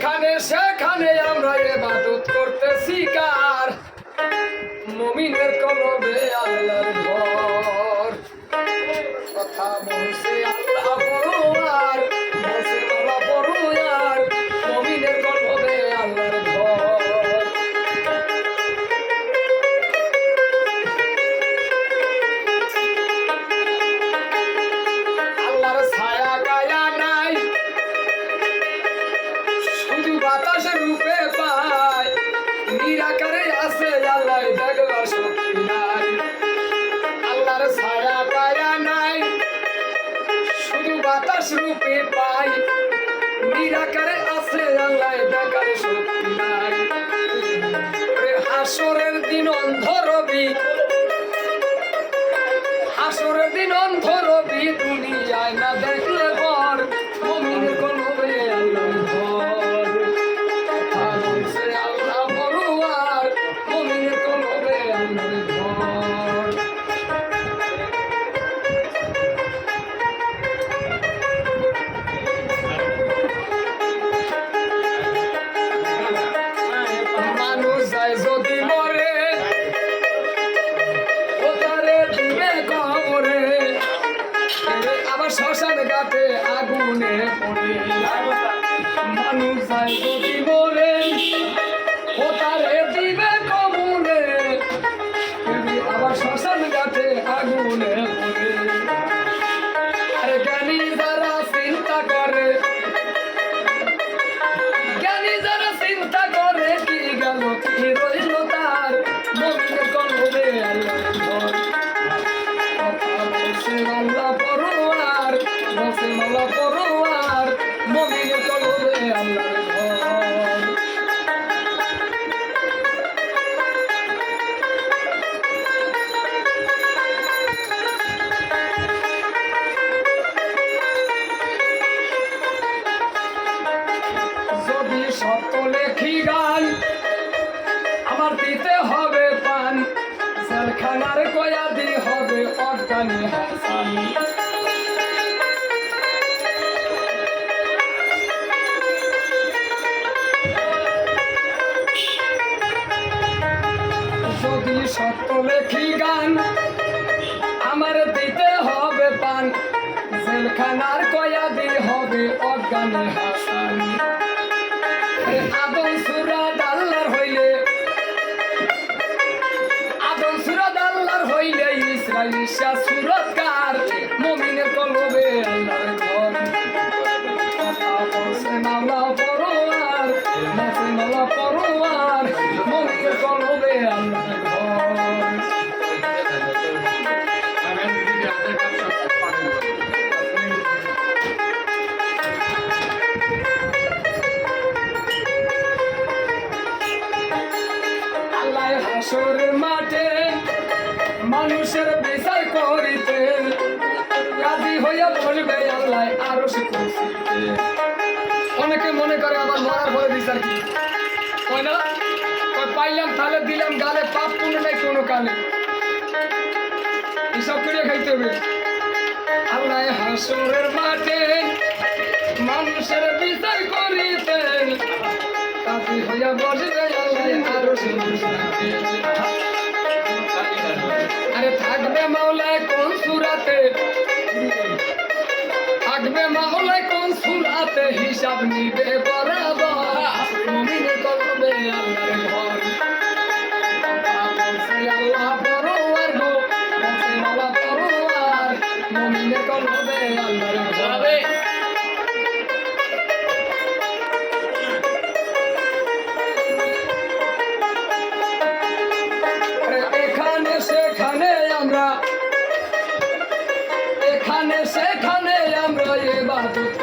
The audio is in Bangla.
এখানে সেখানে আমরা ইবাদত করতেছি কার? মুমিনের কলবে আল্লাহর ঘর। কথা বলছে আল্লাহ পরোয়ার, বলছে আল্লাহ পরোয়ার, মুমিনের কলবে আল্লাহর ঘর। আল্লাহর ছায়া গায়া নাই, শুধু বাতাসের রূপে পায়, নিরাকারে আছে আল্লাহ দেখবার শক্তি নাই। আল্লাহর ছায়া গায়া নাই, শুধু বাতাস রূপে পাই, নিরাকারে আছে আল্লাহ দেখার শক্তি নাই। হাসরের দিন অন্ধ রবি, হাসরের দিন অন্ধ রবি, দুনিয়ায় না দেখলে পর মুমিনের কলবে আল্লাহর ঘর। কথা বলছে আল্লাহ পরোয়ার, মুমিনের কলবে আল্লাহর ঘর। মানুষ যায় যদি মরে, ওতারে দিবে কবরে, আবার শ্মশান ঘাটে আগুনে পড়ে। মানুষ যায় যদি মরে, ওতারে দিবে কবরে, আবার শ্মশান ঘাটে আগুনে পড়ে। আরে জ্ঞানী যারা চিন্তা করে, জ্ঞানী যারা চিন্তা করে, কি গেল কি রইল তার, মুমিনের কলবে আল্লাহর ঘর। কথা বলছে আল্লাহ পরোয়ার, বলছে আল্লাহ পরোয়ার, মুমিনের কলবে আল্লাহর ঘর। যদি সত্য লেখি গান, আমার দিতে হবে পান, জেলখানার কয়াদি হবে অজ্ঞানী হাসান। যদি সত্য লেখি গান, আমার দিতে হবে পান, জেলখানার কয়াদি হবে অজ্ঞানী হাসান। আদম সুরাত আল্লাহর হইলে, আদম সুরাত আল্লাহর হইলে, ইসরাইল ঈসা সুরত কার, মুমিনের কলবে আল্লাহর ঘর। কথা বলছে আল্লাহ পরোয়ার, বলছে আল্লাহ পরোয়ার, মুমিনের কলবে আল্লাহর ঘর। আল্লাহ হাসরের মাঠে মানুষের বিচার করিতে, রাজি হইয়া বলবে আল্লাহ আরশ কুরসিতে। অনেকে মনে করে আবার মরার পরে বিচার কি হয় না, পাইলাম তাহলে দিলাম গালে, পাপ পুণ্য নেই কোনো কালে, এসব করে খাইতে হবে। আল্লাহ হাসরের মাঠে মানুষের বিচার করিতে, রাজি হইয়া বসবে আল্লাহ আরশ কুরসিতে। আরে থাকবে মাওলায় কোন সুরাতে, থাকবে মাওলায় কোন সুরাতে, হিসাব নিবে বরাবর, মুমিনের কলবে আল্লাহর ঘর। কথা বলছে আল্লাহ পরোয়ার গো, বলছে আল্লাহ পরোয়ার, মুমিনের কলবে আল্লাহর ঘর। এখানে সেখানে আমরা, এখানে সেখানে আমরা ইবাদত